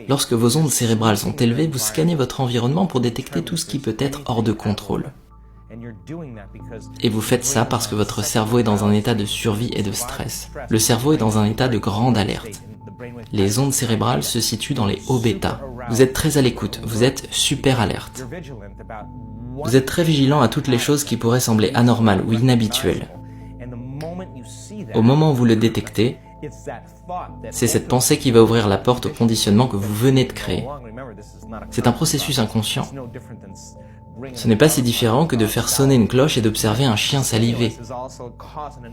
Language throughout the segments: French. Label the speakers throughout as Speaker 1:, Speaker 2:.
Speaker 1: Lorsque vos ondes cérébrales sont élevées, vous scannez votre environnement pour détecter tout ce qui peut être hors de contrôle. Et vous faites ça parce que votre cerveau est dans un état de survie et de stress. Le cerveau est dans un état de grande alerte. Les ondes cérébrales se situent dans les hauts bêta. Vous êtes très à l'écoute, vous êtes super alerte. Vous êtes très vigilant à toutes les choses qui pourraient sembler anormales ou inhabituelles. Au moment où vous le détectez, c'est cette pensée qui va ouvrir la porte au conditionnement que vous venez de créer. C'est un processus inconscient. Ce n'est pas si différent que de faire sonner une cloche et d'observer un chien saliver.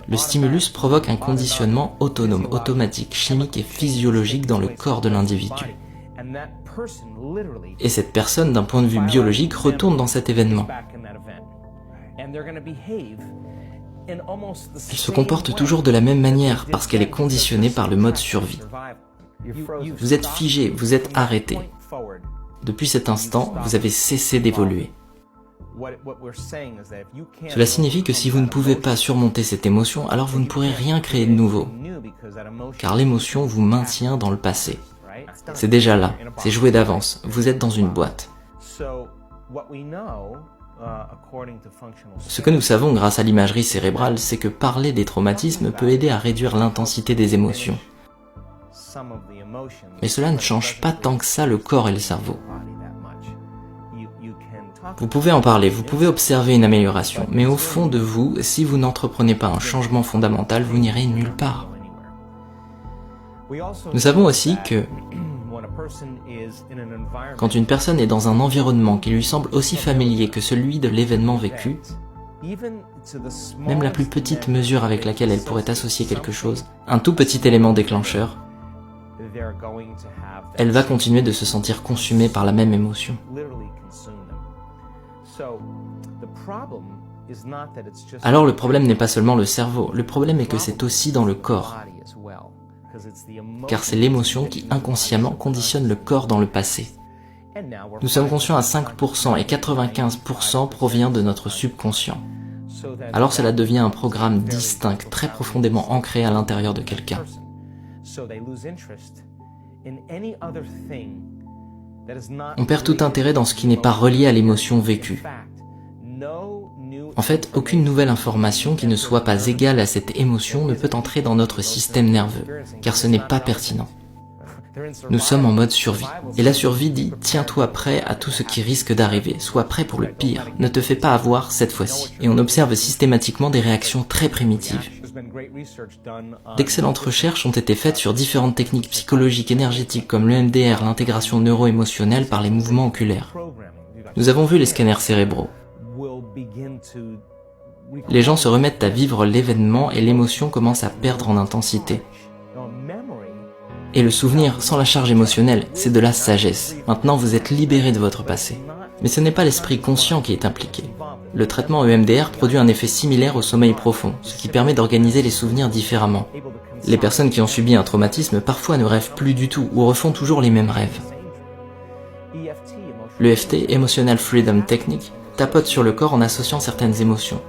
Speaker 1: Le stimulus provoque un conditionnement autonome, automatique, chimique et physiologique dans le corps de l'individu. Et cette personne, d'un point de vue biologique, retourne dans cet événement. Elle se comporte toujours de la même manière parce qu'elle est conditionnée par le mode survie. Vous êtes figé, vous êtes arrêté. Depuis cet instant, vous avez cessé d'évoluer. Cela signifie que si vous ne pouvez pas surmonter cette émotion, alors vous ne pourrez rien créer de nouveau, car l'émotion vous maintient dans le passé. C'est déjà là, c'est joué d'avance, vous êtes dans une boîte. Ce que nous savons grâce à l'imagerie cérébrale, c'est que parler des traumatismes peut aider à réduire l'intensité des émotions. Mais cela ne change pas tant que ça le corps et le cerveau. Vous pouvez en parler, vous pouvez observer une amélioration, mais au fond de vous, si vous n'entreprenez pas un changement fondamental, vous n'irez nulle part. Nous savons aussi que quand une personne est dans un environnement qui lui semble aussi familier que celui de l'événement vécu, même la plus petite mesure avec laquelle elle pourrait associer quelque chose, un tout petit élément déclencheur, elle va continuer de se sentir consumée par la même émotion. Alors le problème n'est pas seulement le cerveau, le problème est que c'est aussi dans le corps. Car c'est l'émotion qui inconsciemment conditionne le corps dans le passé. Nous sommes conscients à 5% et 95% provient de notre subconscient. Alors cela devient un programme distinct, très profondément ancré à l'intérieur de quelqu'un. On perd tout intérêt dans ce qui n'est pas relié à l'émotion vécue. En fait, aucune nouvelle information qui ne soit pas égale à cette émotion ne peut entrer dans notre système nerveux, car ce n'est pas pertinent. Nous sommes en mode survie, et la survie dit « Tiens-toi prêt à tout ce qui risque d'arriver, sois prêt pour le pire, ne te fais pas avoir cette fois-ci ». Et on observe systématiquement des réactions très primitives. D'excellentes recherches ont été faites sur différentes techniques psychologiques énergétiques comme l'EMDR, l'intégration neuro-émotionnelle par les mouvements oculaires. Nous avons vu les scanners cérébraux. Les gens se remettent à vivre l'événement et l'émotion commence à perdre en intensité. Et le souvenir, sans la charge émotionnelle, c'est de la sagesse. Maintenant, vous êtes libéré de votre passé. Mais ce n'est pas l'esprit conscient qui est impliqué. Le traitement EMDR produit un effet similaire au sommeil profond, ce qui permet d'organiser les souvenirs différemment. Les personnes qui ont subi un traumatisme parfois ne rêvent plus du tout ou refont toujours les mêmes rêves. L'EFT, Emotional Freedom Technique, tapote sur le corps en associant certaines émotions.